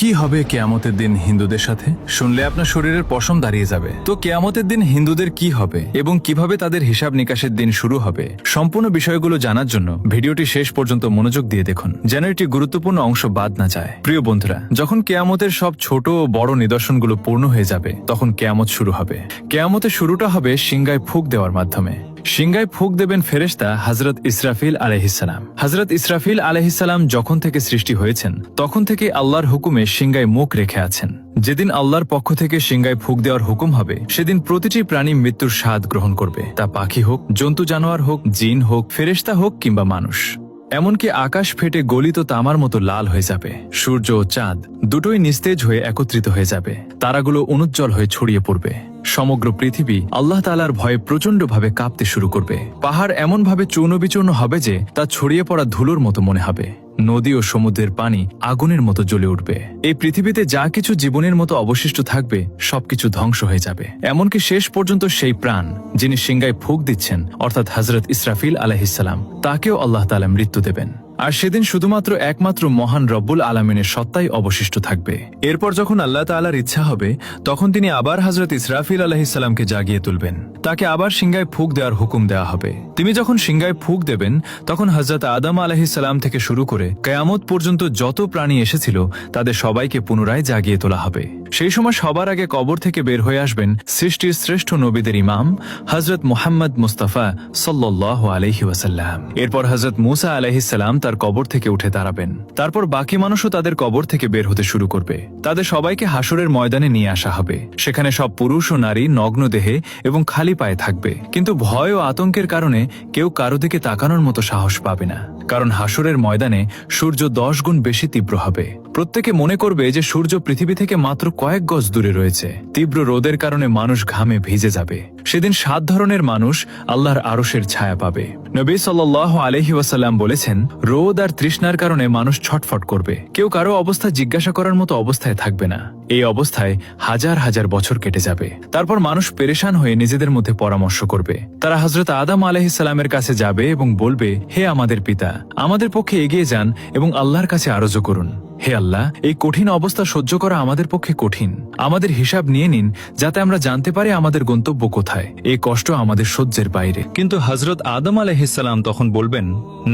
কি হবে কিয়ামতের দিন হিন্দুদের সাথে? শুনলে আপনার শরীরের পশম দাঁড়িয়ে যাবে। তো কিয়ামতের দিন হিন্দুদের কি হবে এবং কিভাবে তাদের হিসাব নিকাশের দিন শুরু হবে, সম্পূর্ণ বিষয়গুলো জানার জন্য ভিডিওটি শেষ পর্যন্ত মনোযোগ দিয়ে দেখুন, যেন এটি গুরুত্বপূর্ণ অংশ বাদ না যায়। প্রিয় বন্ধুরা, যখন কিয়ামতের সব ছোট ও বড় নিদর্শনগুলো পূর্ণ হয়ে যাবে, তখন কিয়ামত শুরু হবে। কিয়ামতের শুরুটা হবে সিংগায় ফুঁক দেওয়ার মাধ্যমে। সিংগায় ফুঁক দেবেন ফেরেশতা হযরত ইসরাফিল আলাইহিসসালাম। হযরত ইসরাফিল আলাইহিসসালাম যখন থেকে সৃষ্টি হয়েছেন, তখন থেকে আল্লাহর হুকুমে সিংগায় মুখ রেখে আছেন। যেদিন আল্লাহর পক্ষ থেকে সিংগায় ফুঁক দেওয়ার হুকুম হবে, সেদিন প্রতিটি প্রাণী মৃত্যুর স্বাদ গ্রহণ করবে। তা পাখি হোক, জন্তু জানোয়ার হোক, জিন হোক, ফেরেশতা হোক কিংবা মানুষ। এমনকি আকাশ ফেটে গলিত তামার মতো লাল হয়ে যাবে। সূর্য ও চাঁদ দুটোই নিস্তেজ হয়ে একত্রিত হয়ে যাবে। তারাগুলো অনুজ্জ্বল হয়ে ছড়িয়ে পড়বে। সমগ্র পৃথিবী আল্লাহ তাআলার ভয়ে প্রচণ্ডভাবে কাঁপতে শুরু করবে। পাহাড় এমনভাবে চূর্ণবিচূর্ণ হবে যে তা ছড়িয়ে পড়া ধুলোর মতো মনে হবে। নদী ও সমুদ্রের পানি আগুনের মতো জ্বলে উঠবে। এই পৃথিবীতে যা কিছু জীবনের মতো অবশিষ্ট থাকবে, সবকিছু ধ্বংস হয়ে যাবে। এমনকি শেষ পর্যন্ত সেই প্রাণ যিনি সিংগায় ফুঁক দিচ্ছেন, অর্থাৎ হযরত ইসরাফিল আলাইহিসসালাম, তাকেও আল্লাহ তাআলা মৃত্যু দেবেন। আর সেদিন শুধুমাত্র একমাত্র মহান রব্বুল আলামিনের সত্তাই অবশিষ্ট থাকবে। এরপর যখন আল্লাহ তাআলার ইচ্ছা হবে, তখন তিনি আবার হযরত ইসরাফিল আলাইহিসসালামকে জাগিয়ে তুলবেন। তাকে আবার সিংগায় ফুঁক দেওয়ার হুকুম দেওয়া হবে। তিনি যখন সিংগায় ফুঁক দেবেন, তখন হযরত আদম আলাইহিসসালাম থেকে শুরু করে কিয়ামত পর্যন্ত যত প্রাণী এসেছিল, তাদের সবাইকে পুনরায় জাগিয়ে তোলা হবে। সেই সময় সবার আগে কবর থেকে বের হয়ে আসবেন সৃষ্টির শ্রেষ্ঠ নবীদের ইমাম হযরত মুহাম্মদ মুস্তাফা সাল্লাল্লাহু আলাইহি ওয়াসাল্লাম। এরপর হযরত মুসা আলাইহিসসালাম তার কবর থেকে উঠে দাঁড়াবেন। তারপর বাকি মানুষও তাদের কবর থেকে বের হতে শুরু করবে। তাদের সবাইকে হাসরের ময়দানে নিয়ে আসা হবে। সেখানে সব পুরুষ ও নারী নগ্ন দেহে এবং খালি পায়ে থাকবে। কিন্তু ভয় ও আতঙ্কের কারণে কেউ কারো দিকে তাকানোর মতো সাহস পাবে না। কারণ হাসরের ময়দানে সূর্য 10 গুণ বেশি তীব্র হবে। প্রত্যেকে মনে করবে যে সূর্য পৃথিবী থেকে মাত্র কয়েক গজ দূরে রয়েছে। তীব্র রোদের কারণে মানুষ ঘামে ভিজে যাবে। সেদিন 7 ধরনের মানুষ আল্লাহর আরশের ছায়া পাবে। নবী সাল্লাল্লাহু আলাইহি ওয়াসাল্লাম বলেছেন, রোদ আর তৃষ্ণার কারণে মানুষ ছটফট করবে। কেউ কারো অবস্থা জিজ্ঞাসা করার মতো অবস্থায় থাকবে না। এই অবস্থায় হাজার হাজার বছর কেটে যাবে। তারপর মানুষ পেরেশান হয়ে নিজেদের মধ্যে পরামর্শ করবে। তারা হযরত আদম আলাইহিসসালামের কাছে যাবে এবং বলবে, হে আমাদের পিতা, আমাদের পক্ষে এগিয়ে যান এবং আল্লাহর কাছে আরজ করুন। হে আল্লাহ, এই কঠিন অবস্থা সহ্য করা আমাদের পক্ষে কঠিন। আমাদের হিসাব নিয়ে নিন, যাতে আমরা জানতে পারি আমাদের গন্তব্য কোথায়। এই কষ্ট আমাদের সহ্যের বাইরে। কিন্তু হযরত আদম আলাইহিসসালাম তখন বলবেন,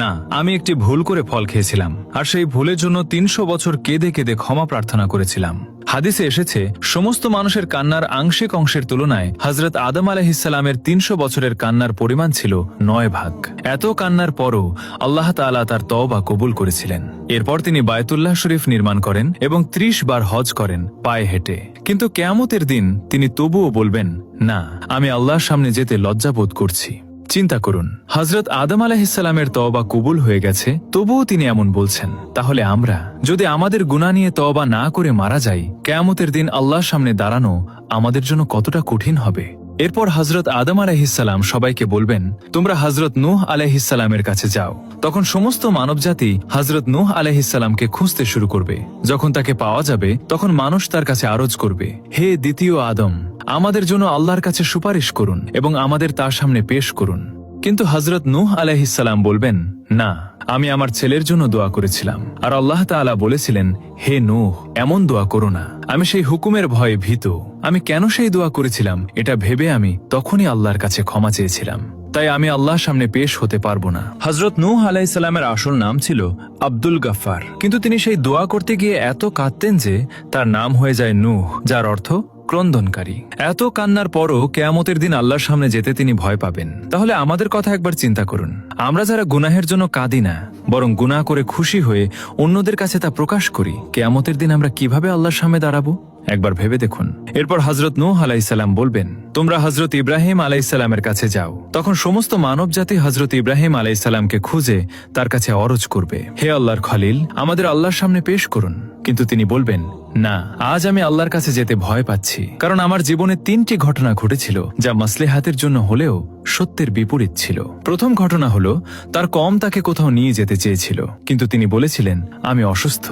না, আমি একটি ভুল করে ফল খেয়েছিলাম, আর সেই ভুলের জন্য 300 বছর কেঁদে কেঁদে ক্ষমা প্রার্থনা করেছিলাম। হাদিসে এসেছে, সমস্ত মানুষের কান্নার আংশিক অংশের তুলনায় হযরত আদম আলাইহিসসালামের 300 বছরের কান্নার পরিমাণ ছিল 9 ভাগ। এত কান্নার পরও আল্লাহ তাআলা তার তওবা কবুল করেছিলেন। এরপর তিনি বায়তুল্লাহ শরীফ নির্মাণ করেন এবং 30 বার হজ করেন পায়ে হেঁটে। কিন্তু কিয়ামতের দিন তিনি তবুও বলবেন, না, আমি আল্লাহর সামনে যেতে লজ্জাবোধ করছি। চিন্তা করুন, হযরত আদম আলাইহিসসালামের তওবা কবুল হয়ে গেছে, তবুও তিনি এমন বলছেন। তাহলে আমরা যদি আমাদের গুনাহ নিয়ে তওবা না করে মারা যাই, কিয়ামতের দিন আল্লাহর সামনে দাঁড়ানো আমাদের জন্য কতটা কঠিন হবে। এরপর হযরত আদম আলাইহিসসালাম সবাইকে বলবেন, তোমরা হযরত নূহ আলাইহিসসালামের কাছে যাও। তখন সমস্ত মানবজাতি হযরত নূহ আলাইহিসসালামকে খুঁজতে শুরু করবে। যখন তাকে পাওয়া যাবে, তখন মানুষ তার কাছে আরজ করবে, হে দ্বিতীয় আদম, আমাদের জন্য আল্লাহর কাছে সুপারিশ করুন এবং আমাদের তার সামনে পেশ করুন। কিন্তু হযরত নূহ আলাইহিসসালাম বলবেন, না, আমি আমার ছেলের জন্য দোয়া করেছিলাম, আর আল্লাহ তাআলা বলেছিলেন, হে নূহ, এমন দোয়া করো না। আমি সেই হুকুমের ভয়ে ভীত। আমি কেন সেই দোয়া করেছিলাম, এটা ভেবে আমি তখনই আল্লাহর কাছে ক্ষমা চেয়েছিলাম। তাই আমি আল্লাহর সামনে পেশ হতে পারবো না। হযরত নূহ আলাইহিসসালামের আসল নাম ছিল আব্দুল গাফফার। কিন্তু তিনি সেই দোয়া করতে গিয়ে এত কাঁদতেন যে তার নাম হয়ে যায় নূহ, যার অর্থ ক্রন্দনকারী। এত কান্নার পরও কিয়ামতের দিন আল্লাহর সামনে যেতে তিনি ভয় পাবেন। তাহলে আমাদের কথা একবার চিন্তা করুন। আমরা যারা গুনাহের জন্য কাঁদি না, বরং গুনাহ করে খুশি হয়ে অন্যদের কাছে তা প্রকাশ করি, কিয়ামতের দিন আমরা কিভাবে আল্লাহর সামনে দাঁড়াবো একবার ভেবে দেখুন। এরপর হযরত নূহ আলাইহিসসালাম বলবেন, তোমরা হযরত ইব্রাহিম আলাইহিসসালামের কাছে যাও। তখন সমস্ত মানবজাতি হযরত ইব্রাহিম আলাইহিসসালামকে খুঁজে তার কাছে অরজ করবে, হে আল্লাহর খলিল, আমাদের আল্লাহর সামনে পেশ করুন। কিন্তু তিনি বলবেন, না, আজ আমি আল্লাহর কাছে যেতে ভয় পাচ্ছি, কারণ আমার জীবনে 3টি ঘটনা ঘটেছিল যা মাসলেহাতের জন্য হলেও সত্যের বিপরীত ছিল। প্রথম ঘটনা হলো, তার কওম তাকে কোথাও নিয়ে যেতে চেয়েছিল, কিন্তু তিনি বলেছিলেন, আমি অসুস্থ।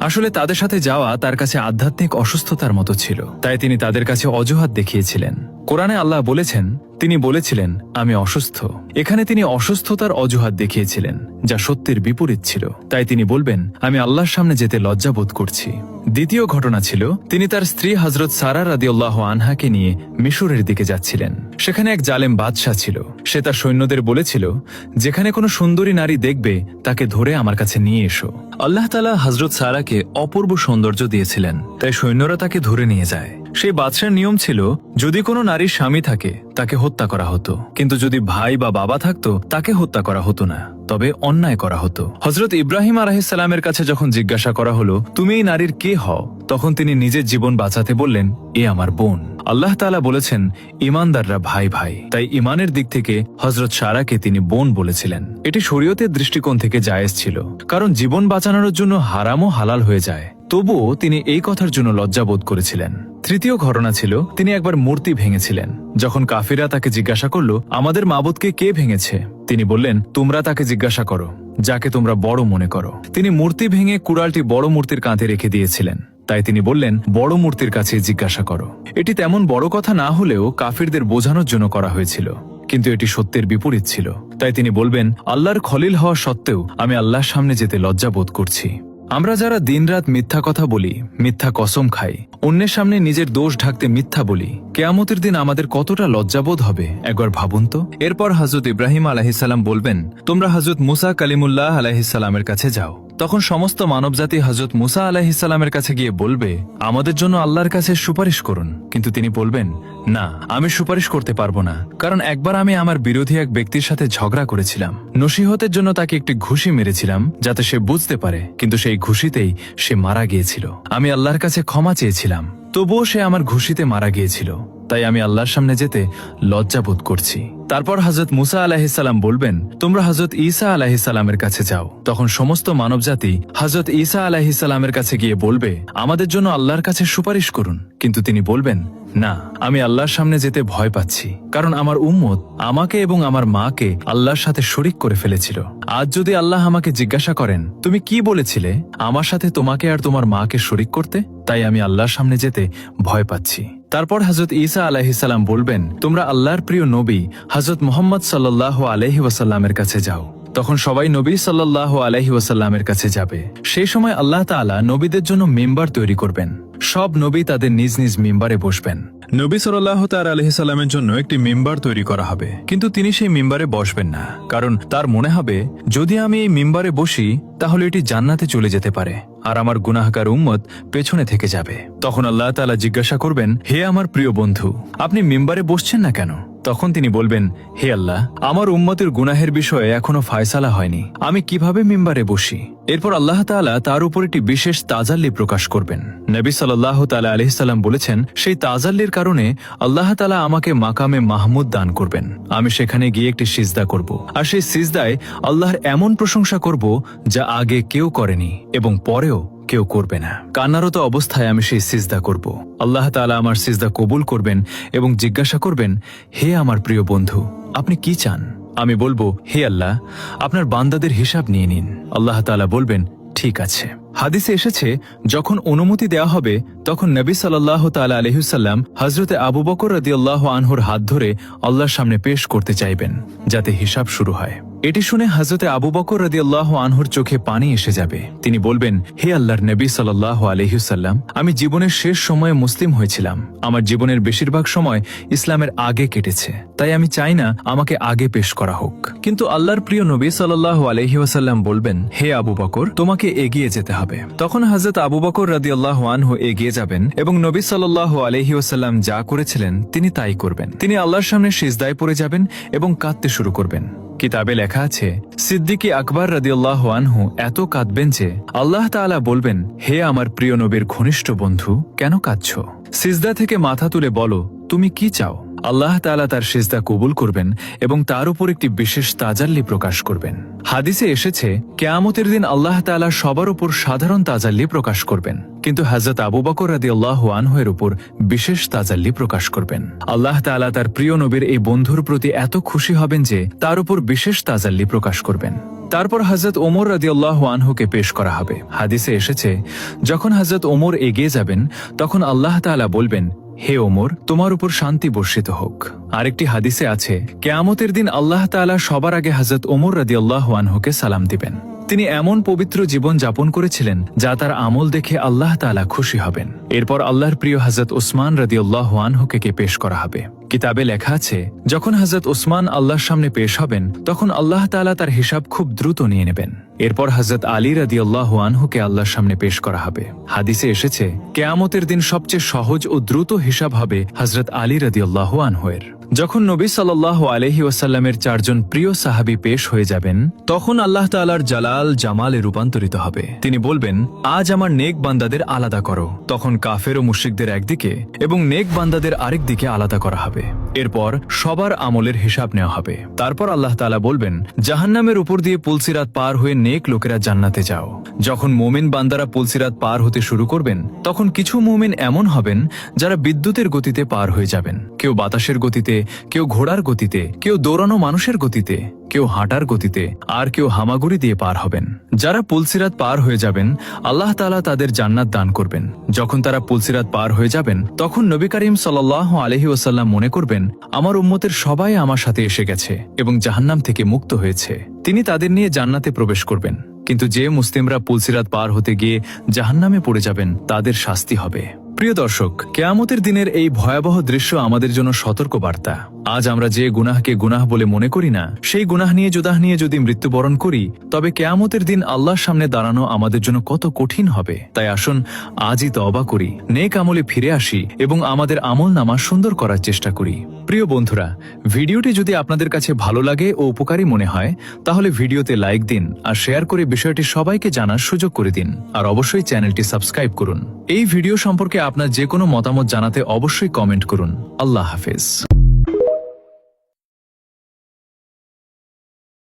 আসলে তাদের সাথে যাওয়া তার কাছে আধ্যাত্মিক অসুস্থতার মতো ছিল, তাই তিনি তাদের কাছে অজুহাত দেখিয়েছিলেন। কোরআনে আল্লাহ বলেছেন, তিনি বলেছিলেন আমি অসুস্থ। এখানে তিনি অসুস্থতার অজুহাত দেখিয়েছিলেন, যা সত্যের বিপরীত ছিল। তাই তিনি বলবেন, আমি আল্লাহর সামনে যেতে লজ্জাবোধ করছি। দ্বিতীয় ঘটনা ছিল, তিনি তার স্ত্রী হযরত সারা রাদিয়াল্লাহু আনহাকে নিয়ে মিশরের দিকে যাচ্ছিলেন। সেখানে এক জালেম বাদশাহ ছিল। সে তার সৈন্যদের বলেছিল, যেখানে কোনো সুন্দরী নারী দেখবে তাকে ধরে আমার কাছে নিয়ে এসো। আল্লাহ তাআলা হযরত সারাকে অপূর্ব সৌন্দর্য দিয়েছিলেন, তাই সৈন্যরা তাকে ধরে নিয়ে যায়। সেই বাদশার নিয়ম ছিল, যদি কোনো নারীর স্বামী থাকে তাকে হত্যা করা হতো, কিন্তু যদি ভাই বা বাবা থাকতো তাকে হত্যা করা হতো না, তবে অন্যায় করা হতো। হযরত ইব্রাহিম আলাইহিস সালামের কাছে যখন জিজ্ঞাসা করা হলো, তুমি এই নারীর কে হও, তখন তিনি নিজের জীবন বাঁচাতে বললেন, এ আমার বোন। আল্লাহ তাআলা বলেছেন, ইমানদাররা ভাই ভাই। তাই ইমানের দিক থেকে হযরত সারাকে তিনি বোন বলেছিলেন। এটি শরীয়তের দৃষ্টিকোণ থেকে জায়েজ ছিল, কারণ জীবন বাঁচানোর জন্য হারামও হালাল হয়ে যায়। তবুও তিনি এই কথার জন্য লজ্জাবোধ করেছিলেন। তৃতীয় ঘটনা ছিল, তিনি একবার মূর্তি ভেঙেছিলেন। যখন কাফিরা তাকে জিজ্ঞাসা করল, আমাদের মাবুদকে কে ভেঙেছে, তিনি বললেন, তোমরা তাকে জিজ্ঞাসা করো যাকে তোমরা বড় মনে করো। তিনি মূর্তি ভেঙে কুড়ালটি বড় মূর্তির কাঁধে রেখে দিয়েছিলেন। তাই তিনি বললেন, বড় মূর্তির কাছে জিজ্ঞাসা করো। এটি তেমন বড় কথা না হলেও কাফিরদের বোঝানোর জন্য করা হয়েছিল, কিন্তু এটি সত্যের বিপরীত ছিল। তাই তিনি বলবেন, আল্লাহর খলিল হওয়া সত্ত্বেও আমি আল্লাহর সামনে যেতে লজ্জাবোধ করছি। আমরা যারা দিনরাত মিথ্যা কথা বলি, মিথ্যা কসম খাই, অন্যের সামনে নিজের দোষ ঢাকতে মিথ্যা বলি, কিয়ামতের দিন আমাদের কতটা লজ্জাবোধ হবে একবার ভাবুন তো। এরপর হযরত ইব্রাহিম আলাইহিস সালাম বলবেন, তোমরা হযরত মুসা কালিমুল্লাহ আলাইহিস সালামের কাছে যাও। তখন সমস্ত মানবজাতি হযরত মুসা আলাইহিস সালামের কাছে গিয়ে বলবে, আমাদের জন্য আল্লাহর কাছে সুপারিশ করুন। কিন্তু তিনি বলবেন, না, আমি সুপারিশ করতে পারবো না, কারণ একবার আমি আমার বিরোধী এক ব্যক্তির সাথে ঝগড়া করেছিলাম। নসিহতের জন্য তাকে একটি ঘুষি মেরেছিলাম, যাতে সে বুঝতে পারে, কিন্তু সেই ঘুষিতেই সে মারা গিয়েছিল। আমি আল্লাহর কাছে ক্ষমা চেয়েছিলাম, তবুও সে আমার ঘুষিতে মারা গিয়েছিল। তাই আমি আল্লাহর সামনে যেতে লজ্জাবোধ করছি। তারপর হযরত মুসা আলাইহিস সালাম বলবেন, তোমরা হযরত ঈসা আলাইহিস সালামের কাছে যাও। তখন সমস্ত মানবজাতি হযরত ঈসা আলাইহিস সালামের কাছে গিয়ে বলবে, আমাদের জন্য আল্লাহর কাছে সুপারিশ করুন। কিন্তু তিনি বলবেন, না, আমি আল্লাহর সামনে যেতে ভয় পাচ্ছি, কারণ আমার উম্মত আমাকে এবং আমার মাকে আল্লাহর সাথে শরিক করে ফেলেছিল। আজ যদি আল্লাহ আমাকে জিজ্ঞাসা করেন, তুমি কি বলেছিলে আমার সাথে তোমাকে আর তোমার মাকে শরিক করতে, তাই আমি আল্লাহর সামনে যেতে ভয় পাচ্ছি। তারপর হযরত ঈসা আলাইহিস সালাম বলবেন, তোমরা আল্লাহর প্রিয় নবী হযরত মুহাম্মদ সাল্লাল্লাহু আলাইহি ওয়াসাল্লামের কাছে যাও। তখন সবাই নবী সাল্লাল্লাহু আলাইহি ওয়াসাল্লামের কাছে যাবে। সেই সময় আল্লাহ তাআলা নবীদের জন্য মিম্বার তৈরি করবেন। সব নবী তাদের নিজ নিজ মিম্বারে বসবেন। নবী সাল্লাল্লাহু তাআলা আলাইহি সাল্লামের জন্য একটি মিম্বার তৈরি করা হবে, কিন্তু তিনি সেই মিম্বারে বসবেন না, কারণ তার মনে হবে, যদি আমি এই মিম্বারে বসি তাহলে এটি জান্নাতে চলে যেতে পারে, আর আমার গুনাহগার উম্মত পেছনে থেকে যাবে। তখন আল্লাহ তাআলা জিজ্ঞাসা করবেন, হে আমার প্রিয় বন্ধু, আপনি মিম্বারে বসছেন না কেন? তখন তিনি বলবেন, হে আল্লাহ, আমার উম্মতের গুনাহের বিষয়ে এখনো ফায়সালা হয়নি, আমি কিভাবে মিম্বারে বসি? এরপর আল্লাহ তাআলা তার উপর একটি বিশেষ তাজাল্লি প্রকাশ করবেন। নবী সাল্লাল্লাহু তাআলা আলাইহিস সালাম বলেছেন, সেই তাজাল্লির কারণে আল্লাহ তাআলা আমাকে মাকামে মাহমুদ দান করবেন। আমি সেখানে গিয়ে একটি সিজদা করব, আর সেই সিজদায় আল্লাহর এমন প্রশংসা করব যা আগে কেউ করেনি এবং পরেও কেউ করবে না। কান্নারত অবস্থায় আমি সেই সিজদা করব। আল্লাহ তাআলা আমার সিজদা কবুল করবেন এবং জিজ্ঞাসা করবেন, হে আমার প্রিয় বন্ধু, আপনি কি চান? আমি বলবো, হে আল্লাহ, আপনার বান্দাদের হিসাব নিয়ে নিন। আল্লাহ তাআলা বলবেন, ঠিক আছে। হাদিসে এসেছে, যখন অনুমতি দেওয়া হবে তখন নবী সাল্লাল্লাহু তাআলা আলাইহি ওয়াসাল্লাম হযরতে আবু বকর রাদিয়াল্লাহু আনহুর হাত ধরে আল্লাহর সামনে পেশ করতে চাইবেন, যাতে হিসাব শুরু হয়। এটি শুনে হযরতে আবু বকর রাদিয়াল্লাহু আনহুর চোখে পানি এসে যাবে। তিনি বলবেন, হে আল্লাহর নবী সাল্লাল্লাহু আলাইহি ওয়াসাল্লাম, আমি জীবনের শেষ সময়ে মুসলিম হয়েছিলাম। আমার জীবনের বেশিরভাগ সময় ইসলামের আগে কেটেছে, তাই আমি চাই না আমাকে আগে পেশ করা হোক। কিন্তু আল্লাহর প্রিয় নবী সাল্লাল্লাহু আলাইহি ওয়াসাল্লাম বলবেন, হে আবু বকর, তোমাকে এগিয়ে যেতে হবে। তখন হযরত আবু বকর রাদিয়াল্লাহু আনহু এগিয়ে যাবেন এবং নবী সাল্লাল্লাহু আলাইহি ওয়াসাল্লাম যা করেছিলেন তিনি তাই করবেন। তিনি আল্লাহর সামনে সিজদায় পড়ে যাবেন এবং কাঁদতে শুরু করবেন। কিতাবে লেখা আছে, সিদ্দিক আকবর রাদিয়াল্লাহু আনহু এত কাঁদবেন যে আল্লাহ তাআলা বলবেন, হে আমার প্রিয় নবীর ঘনিষ্ঠ বন্ধু, কেন কাঁদছো? সিজদা থেকে মাথা তুলে বলো, তুমি কি চাও? আল্লাহ তাআলা তার সিজদা কবুল করবেন এবং তার উপর একটি বিশেষ তাজাল্লি প্রকাশ করবেন। হাদিসে এসেছে, কিয়ামতের দিন আল্লাহ তাআলা সবার উপর সাধারণ তাজাল্লি প্রকাশ করবেন, কিন্তু হযরত আবু বকর রাদিয়াল্লাহু আনহুর উপর বিশেষ তাজাল্লি প্রকাশ করবেন। আল্লাহ তাআলা তার প্রিয় নবীর এই বন্ধুর প্রতি এত খুশি হবেন যে তার উপর বিশেষ তাজাল্লি প্রকাশ করবেন। তারপর হযরত ওমর রাদিয়াল্লাহু আনহুকে পেশ করা হবে। হাদিসে এসেছে, যখন হযরত ওমর এগিয়ে যাবেন তখন আল্লাহ তাআলা বলবেন, হে ওমর, তোমার উপর শান্তি বর্ষিত হোক। আরেকটি হাদিসে আছে, কিয়ামতের দিন আল্লাহ তাআলা সবার আগে হযরত ওমর রাদিয়াল্লাহু আনহুকে সালাম দিবেন। তিনি এমন পবিত্র জীবন যাপন করেছিলেন যা তার আমল দেখে আল্লাহ তাআলা খুশি হবেন। এরপর আল্লাহর প্রিয় হযরত উসমান রাদিয়াল্লাহু আনহুকে পেশ করা হবে। কিতাবে লেখা আছে, যখন হযরত উসমান আল্লাহর সামনে পেশ হবেন তখন আল্লাহ তাআলা তার হিসাব খুব দ্রুত নিয়ে নেবেন। এরপর হযরত আলী রাদিয়াল্লাহু আনহুকে আল্লাহর সামনে পেশ করা হবে। হাদিসে এসেছে, কিয়ামতের দিন সবচেয়ে সহজ ও দ্রুত হিসাব হবে হযরত আলী রাদিয়াল্লাহু আনহুর। যখন নবী সাল্লাল্লাহু আলাইহি ওয়াসাল্লামের 4 জন প্রিয় সাহাবী পেশ হয়ে যাবেন, তখন আল্লাহ তাআলার জালাল জামালে রূপান্তরিত হবে। তিনি বলবেন, আজ আমার নেক বান্দাদের আলাদা করো। তখন কাফের ও মুশরিকদের একদিকে এবং নেক বান্দাদের আরেক দিকে আলাদা করা হবে। এরপর সবার আমলের হিসাব নেওয়া হবে। তারপর আল্লাহ তাআলা বলবেন, জাহান্নামের উপর দিয়ে পুলসিরাত পার হয়ে নেক লোকেরা জান্নাতে যাও। যখন মুমিন বান্দারা পুলসিরাত পার হতে শুরু করবেন, তখন কিছু মুমিন এমন হবেন যারা বিদ্যুতের গতিতে পার হয়ে যাবেন। কেউ বাতাসের গতিতে, কেউ ঘোড়ার গতিতে, কেউ দৌড়ানো মানুষের গতিতে, কেউ হাঁটার গতিতে, আর কেউ হামাগুড়ি দিয়ে পার হবেন। যারা পুলসিরাত পার হয়ে যাবেন, আল্লাহ তাআলা তাদের জান্নাত দান করবেন। যখন তারা পুলসিরাত পার হয়ে যাবেন, তখন নবী করিম সাল্লাল্লাহু আলাইহি ওয়াসাল্লাম মনে করবেন, আমার উম্মতের সবাই আমার সাথে এসে গেছে এবং জাহান্নাম থেকে মুক্ত হয়েছে। তিনি তাদের নিয়ে জান্নাতে প্রবেশ করবেন। কিন্তু যে মুসলিমরা পুলসিরাত পার হতে গিয়ে জাহান্নামে পড়ে যাবেন, তাদের শাস্তি হবে। প্রিয় দর্শক, কিয়ামতের দিনের এই ভয়াবহ দৃশ্য আমাদের জন্য সতর্ক বার্তা। আজ আমরা যে গুনাহকে গুনাহ বলে মনে করি না, সেই গুনাহ নিয়ে যদি মৃত্যুবরণ করি, তবে কিয়ামতের দিন আল্লাহর সামনে দাঁড়ানো আমাদের জন্য কত কঠিন হবে। তাই আসুন আজই তওবা করি, নেক আমলে ফিরে আসি এবং আমাদের আমলনামা সুন্দর করার চেষ্টা করি। প্রিয় বন্ধুরা, ভিডিওটি যদি আপনাদের কাছে ভালো লাগে ও উপকারী মনে হয়, তাহলে ভিডিওতে লাইক দিন আর শেয়ার করে বিষয়টি সবাইকে জানার সুযোগ করে দিন। আর অবশ্যই চ্যানেলটি সাবস্ক্রাইব করুন। এই ভিডিও সম্পর্কে আপনার যে কোনো মতামত জানাতে অবশ্যই কমেন্ট করুন। আল্লাহ হাফেজ।